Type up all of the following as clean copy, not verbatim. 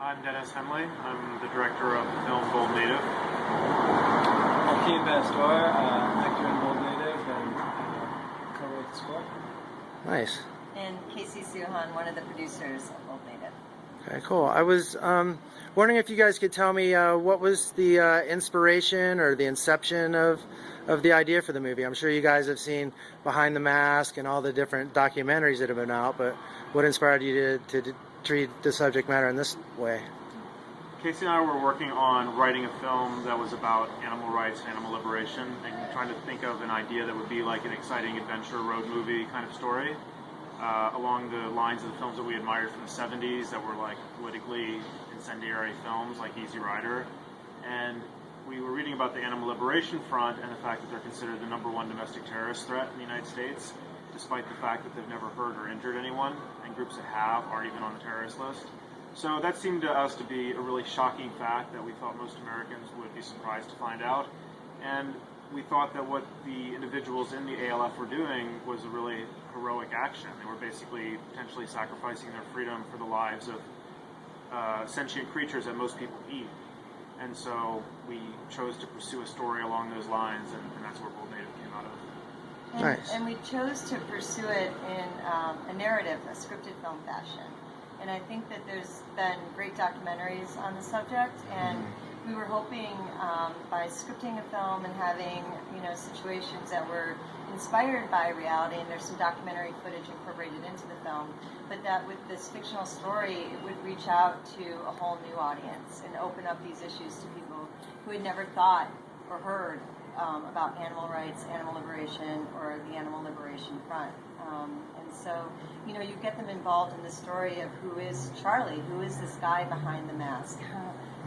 I'm Dennis Hemley. I'm the director of the film Bold Native. Joaquin Pastor, actor in Bold Native, and co-wrote the score. Nice. And Casey Suhan, one of the producers of Bold Native. Okay, cool. I was wondering if you guys could tell me what was the inspiration or the inception of the idea for the movie. I'm sure you guys have seen Behind the Mask and all the different documentaries that have been out, but what inspired you to treat the subject matter in this way? Casey and I were working on writing a film that was about animal rights and animal liberation, and trying to think of an idea that would be like an exciting adventure road movie kind of story, along the lines of the films that we admired from the 70s that were like politically incendiary films like Easy Rider. And we were reading about the Animal Liberation Front and the fact that they're considered the #1 domestic terrorist threat in the United States, despite the fact that they've never hurt or injured anyone, and groups that have aren't even on the terrorist list. So that seemed to us to be a really shocking fact that we thought most Americans would be surprised to find out. And we thought that what the individuals in the ALF were doing was a really heroic action. They were basically potentially sacrificing their freedom for the lives of sentient creatures that most people eat. And so we chose to pursue a story along those lines, and that's where Bold Native came out of. Nice. And we chose to pursue it in a narrative, a scripted film fashion. And I think that there's been great documentaries on the subject, and we were hoping by scripting a film and having situations that were inspired by reality, and there's some documentary footage incorporated into the film, but that with this fictional story, it would reach out to a whole new audience and open up these issues to people who had never thought or heard about animal rights, animal liberation, or the Animal Liberation Front. And so, you get them involved in the story of who is Charlie, who is this guy behind the mask.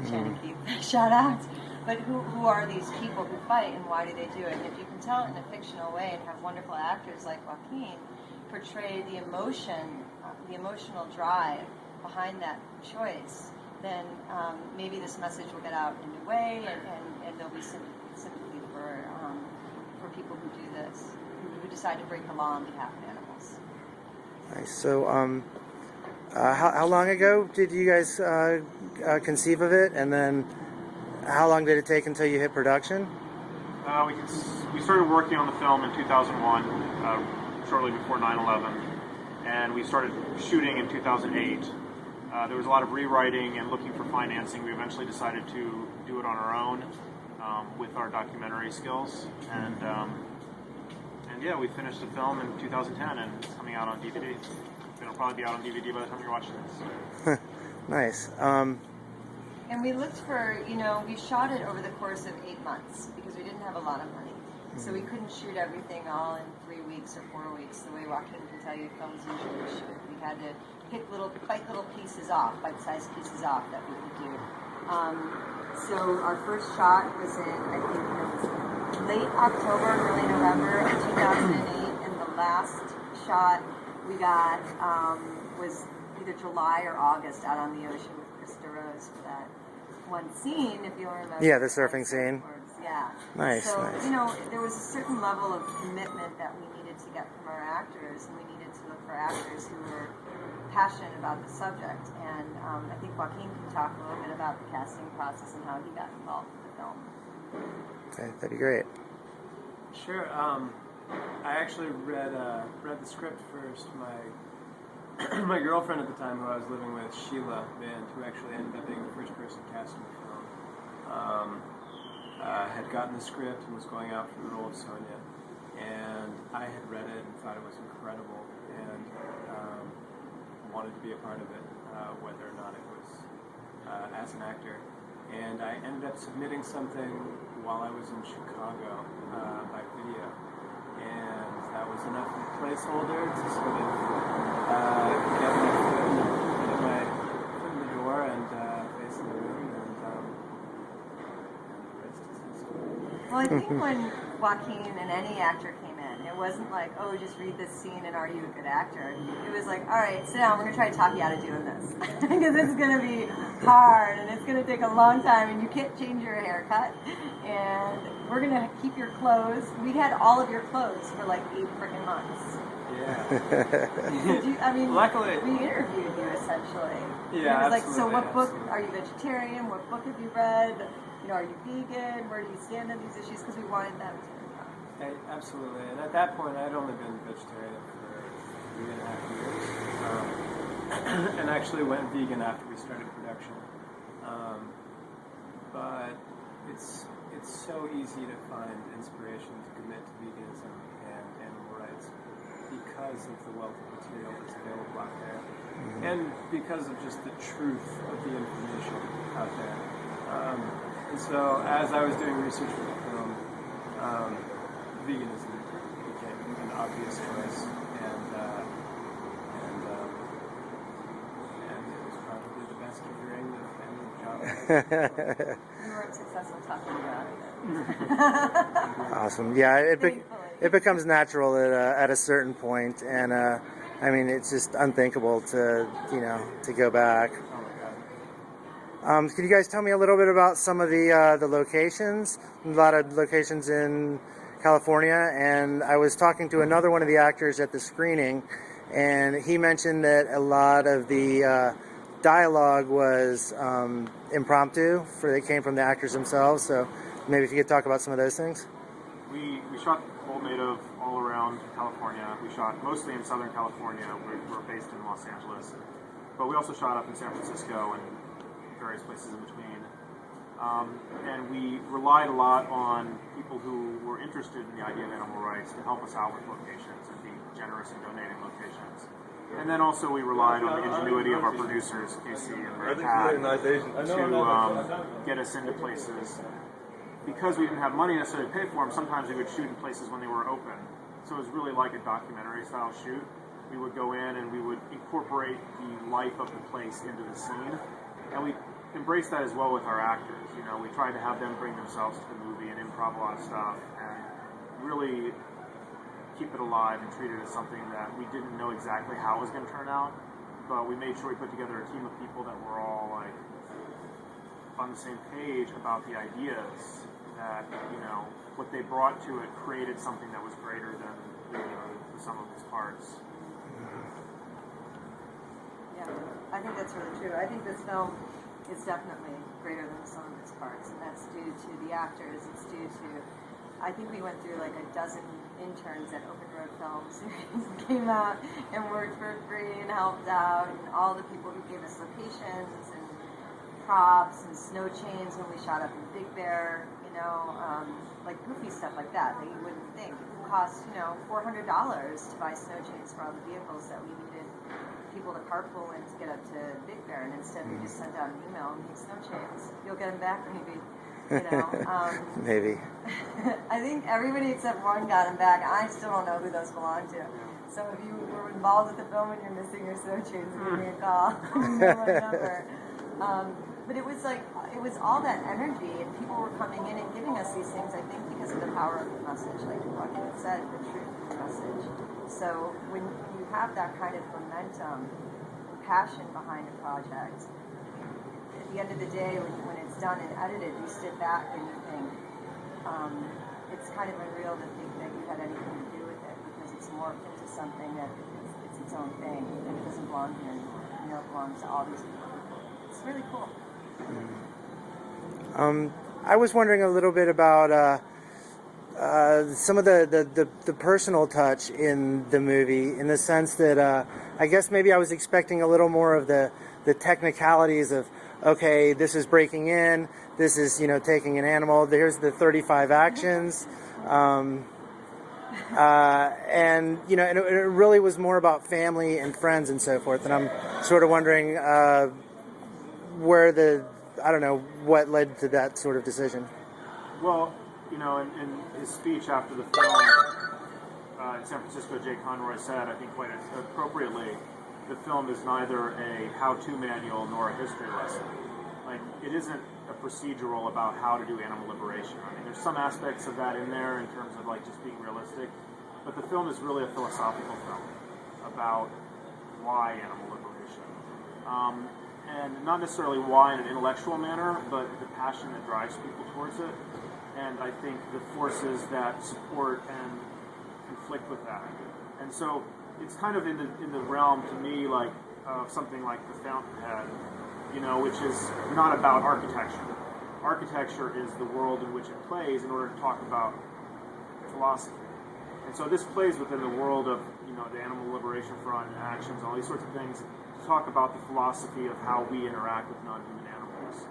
Shannon Keith, shout out. But who are these people who fight, and why do they do it? And if you can tell it in a fictional way and have wonderful actors like Joaquin portray the emotion, the emotional drive behind that choice, then maybe this message will get out in a way, and there'll be sympathy for people who do this, who decide to break the law on behalf of animals. Nice. So, how long ago did you guys conceive of it, and then how long did it take until you hit production? We started working on the film in 2001, shortly before 9/11, and we started shooting in 2008. There was a lot of rewriting and looking for financing. We eventually decided to do it on our own with our documentary skills, and yeah, we finished the film in 2010, and it's coming out on DVD. It'll probably be out on DVD by the time you're watching this. Nice. And we looked for, we shot it over the course of 8 months because we didn't have a lot of money. So we couldn't shoot everything all in 3 weeks or 4 weeks, the way Joaquin can tell you films usually shoot. We had to bite little pieces off, bite-sized pieces off that we could do. So our first shot was in, I think it was late October, early November of 2008, and the last shot we got was either July or August out on the ocean with Krista Rose for that one scene, if you'll remember. Yeah, the surfing scene. Yeah. Nice, so, nice. there was a certain level of commitment that we needed to get from our actors, and we needed to look for actors who were passionate about the subject. And I think Joaquin can talk a little bit about the casting process and how he got involved with the film. Okay, that'd be great. Sure. I actually read the script first. My girlfriend at the time, who I was living with, Sheila Band, who actually ended up being the first person cast in the film, had gotten the script and was going out for the role of Sonia. And I had read it and thought it was incredible, and wanted to be a part of it, whether or not it was as an actor. And I ended up submitting something while I was in Chicago by video. And that was enough of a placeholder to sort of get my foot in the door and face in the room, and the rest is history. Well, I think when Joaquin and any actor came in, it wasn't like, oh, just read this scene and are you a good actor? It was like, all right, sit down, we're going to try to talk you out of doing this. Because it's going to be hard, and it's going to take a long time, and you can't change your haircut. And we're going to keep your clothes. We had all of your clothes for like 8 freaking months. Yeah. I mean, Luckily- we interviewed you essentially. Yeah, It was like, so absolutely, what book, absolutely. are you vegetarian? What book have you read? You know, are you vegan? Where do you stand on these issues? Because we wanted them to know. Absolutely. And at that point, I'd only been vegetarian for 3.5 years. And actually went vegan after we started production. But it's so easy to find inspiration to commit to veganism and animal rights because of the wealth of material that's available out there. And because of just the truth of the information out there. And so as I was doing research for the film, veganism became an obvious choice, and it was probably the best catering of any job I've had. You weren't successful talking about it. Awesome. Yeah, Thankfully. it becomes natural at a certain point, and I mean, it's just unthinkable to go back. Oh my God. Could you guys tell me a little bit about some of the locations? A lot of locations in California, and I was talking to another one of the actors at the screening, and he mentioned that a lot of the dialogue was impromptu, they came from the actors themselves. So maybe if you could talk about some of those things. We shot Old Native all around California. We shot mostly in Southern California. We're based in Los Angeles. But we also shot up in San Francisco and various places in between. And we relied a lot on people who were interested in the idea of animal rights to help us out with locations and be generous in donating locations. And then also we relied on the ingenuity of our producers, Casey and Ray Pat, to get us into places. Because we didn't have money necessarily to pay for them, sometimes we would shoot in places when they were open. So it was really like a documentary style shoot. We would go in and we would incorporate the life of the place into the scene. And we embraced that as well with our actors. You know, we tried to have them bring themselves to the movie and improv a lot of stuff and really keep it alive and treat it as something that we didn't know exactly how it was going to turn out. But we made sure we put together a team of people that were all like on the same page about the ideas that, what they brought to it created something that was greater than the sum of its parts. Yeah, I think that's really true. I think this film is definitely greater than the sum of its parts, and that's due to the actors. It's due to, I think we went through like a dozen interns at Open Road Films who came out and worked for free and helped out, and all the people who gave us locations and props and snow chains when we shot up in Big Bear, like goofy stuff like that you wouldn't think. It cost, $400 to buy snow chains for all the vehicles that we needed people to carpool in to get up to Big Bear, and instead we just sent out an email and need snow chains. You'll get them back maybe. Maybe. I think everybody except one got them back. I still don't know who those belong to. So if you were involved with the film and you're missing your snow chains, give me a call. You know my number. But it was all that energy, and people were coming in and giving us these things, I think, because of the power of the message, like Joaquin said, the truth of the message. So when you have that kind of momentum and passion behind a project, at the end of the day, when it's done and edited, you sit back and you think, it's kind of unreal to think that you had anything to do with it, because it's morphed into something that it's its own thing, and it doesn't belong here anymore. It belongs to all these people. It's really cool. I was wondering a little bit about some of the personal touch in the movie, in the sense that I guess maybe I was expecting a little more of the technicalities of, okay, this is breaking in, this is taking an animal, there's the 35 actions, and and it really was more about family and friends and so forth. And I'm sort of wondering what led to that sort of decision. Well, in his speech after the film in San Francisco, Jay Conroy said, I think quite appropriately, the film is neither a how-to manual nor a history lesson. Like, it isn't a procedural about how to do animal liberation. I mean, there's some aspects of that in there in terms of like just being realistic, but the film is really a philosophical film about why animal liberation. And not necessarily why in an intellectual manner, but the passion that drives people towards it. And I think the forces that support and conflict with that. And so it's kind of in the realm to me like of something like The Fountainhead, which is not about architecture. Architecture is the world in which it plays in order to talk about philosophy. And so this plays within the world of the Animal Liberation Front and actions, all these sorts of things, to talk about the philosophy of how we interact with non-human animals.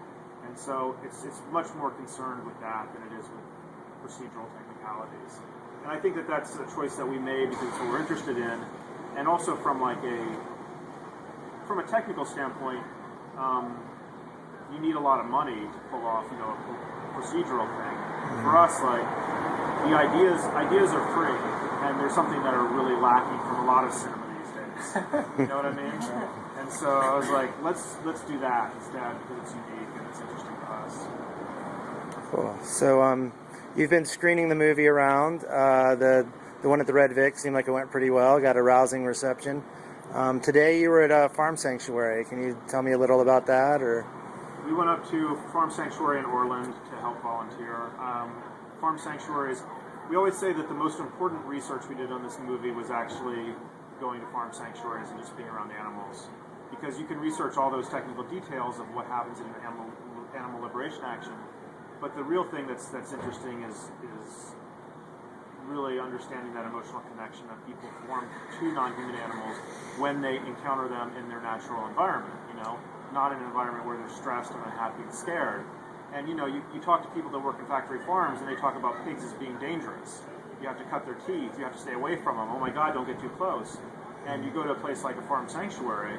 And so it's much more concerned with that than it is with procedural technicalities. And I think that that's a choice that we made because it's what we're interested in, and also from a technical standpoint, you need a lot of money to pull off a procedural thing. For us, like the ideas are free, and there's something that are really lacking from a lot of cinema these days. You know what I mean? And so I was like, let's do that instead because it's unique and it's interesting to us. Cool. So you've been screening the movie around. The one at the Red Vic seemed like it went pretty well. Got a rousing reception. Today you were at a farm sanctuary. Can you tell me a little about that? Or we went up to Farm Sanctuary in Orland to help volunteer. Farm sanctuaries. We always say that the most important research we did on this movie was actually going to farm sanctuaries and just being around animals, because you can research all those technical details of what happens in an animal liberation action, but the real thing that's interesting is really understanding that emotional connection that people form to non-human animals when they encounter them in their natural environment, not in an environment where they're stressed and unhappy and scared. And you talk to people that work in factory farms and they talk about pigs as being dangerous. You have to cut their teeth, you have to stay away from them, oh my God, don't get too close. And you go to a place like a farm sanctuary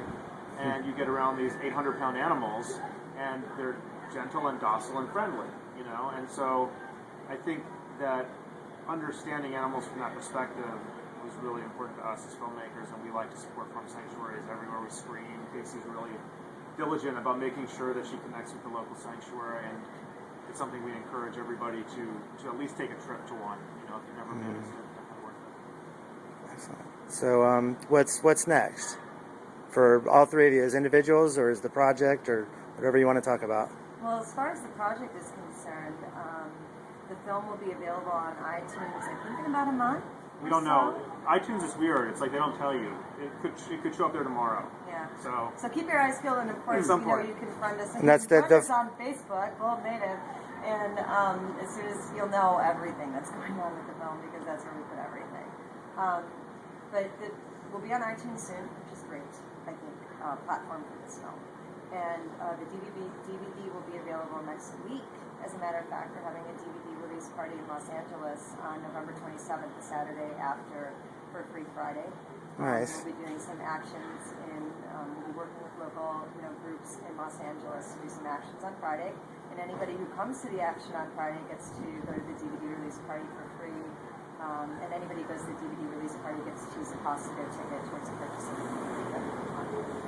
and you get around these 800-pound animals and they're gentle and docile and friendly, and so I think that understanding animals from that perspective was really important to us as filmmakers, and we like to support farm sanctuaries everywhere we screen. Casey's really diligent about making sure that she connects with the local sanctuary, and it's something we encourage everybody to at least take a trip to one. If you've never been, it's definitely worth it. Excellent. So what's next for all three of you as individuals, or as the project, or whatever you want to talk about? Well, as far as the project is concerned, the film will be available on iTunes, I think, in about a month. We don't know. iTunes is weird. It's like they don't tell you. It could show up there tomorrow. Yeah. So keep your eyes peeled, and of course, you can friend us. And that's friend us on Facebook, Bold Native, and as soon as you'll know everything that's going on with the film, because that's where we put everything. But we'll be on iTunes soon, which is great. I think platform for this film, and the DVD will be available next week. As a matter of fact, we're having a DVD release party in Los Angeles on November 27th, the Saturday after for Free Friday. Nice. We'll be doing some actions we'll be working with local groups in Los Angeles to do some actions on Friday. And anybody who comes to the action on Friday gets to go to the DVD release party for free. And anybody who goes to the DVD release party gets to choose the cost of their ticket towards the purchase of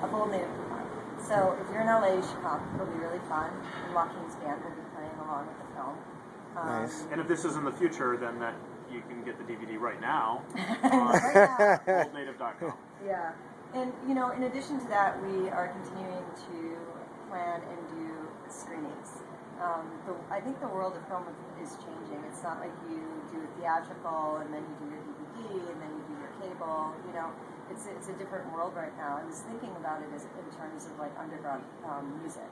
a Bold Native coupon. So if you're in LA, you should come. It'll be really fun. And Joaquin's band will be playing along with the film. Nice. And if this is in the future, then that you can get the DVD right now on boldnative.com. Yeah. And, in addition to that, we are continuing to plan and do screenings. I think the world of film is changing. It's not like you do a theatrical and then you do your DVD and then you do your cable. It's a different world right now. I was thinking about it in terms of like underground music.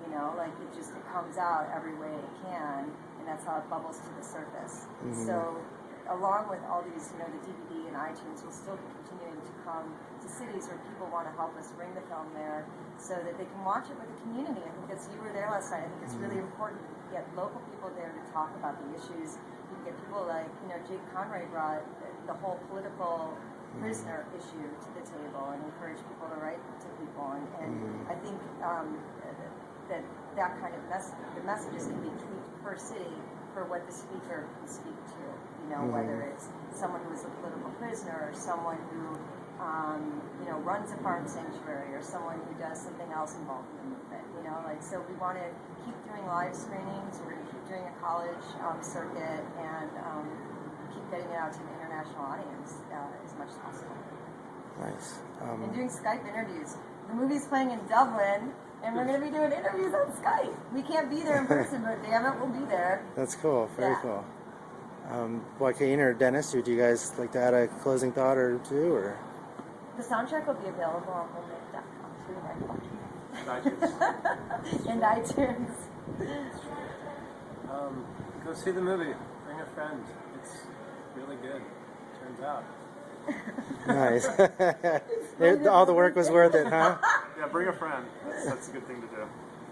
It comes out every way it can, and that's how it bubbles to the surface. Mm-hmm. So, along with all these, the DVD and iTunes will still be continuing to come to cities where people want to help us bring the film there, so that they can watch it with the community. I think you were there last night. I think it's really important to get local people there to talk about the issues. You can get people like, Jake Conroy brought the whole political prisoner issue to the table and encourage people to write to people. And I think that kind of the messages can be tweaked per city for what the speaker can speak to. Whether it's someone who is a political prisoner or someone who runs a farm sanctuary or someone who does something else involved in the movement. So we want to keep doing live screenings. We're going to keep doing a college circuit and keep getting it out to an international audience as much as possible. Nice. And doing Skype interviews. The movie's playing in Dublin, and we're going to be doing interviews on Skype. We can't be there in person, but damn it, we'll be there. That's cool. Very Yeah. cool. Joaquin or Dennis, would you guys like to add a closing thought or two? Or The soundtrack will be available on homemade.com too, right? iTunes. And iTunes. Go see the movie. Bring a friend. It's really good. Turns out. Nice. All the work was worth it, huh? Yeah, bring a friend. That's a good thing to do.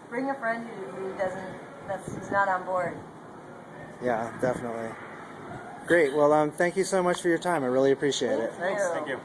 Bring a friend who's not on board. Yeah, definitely. Great. Well, thank you so much for your time. I really appreciate it. Thanks. Thank you.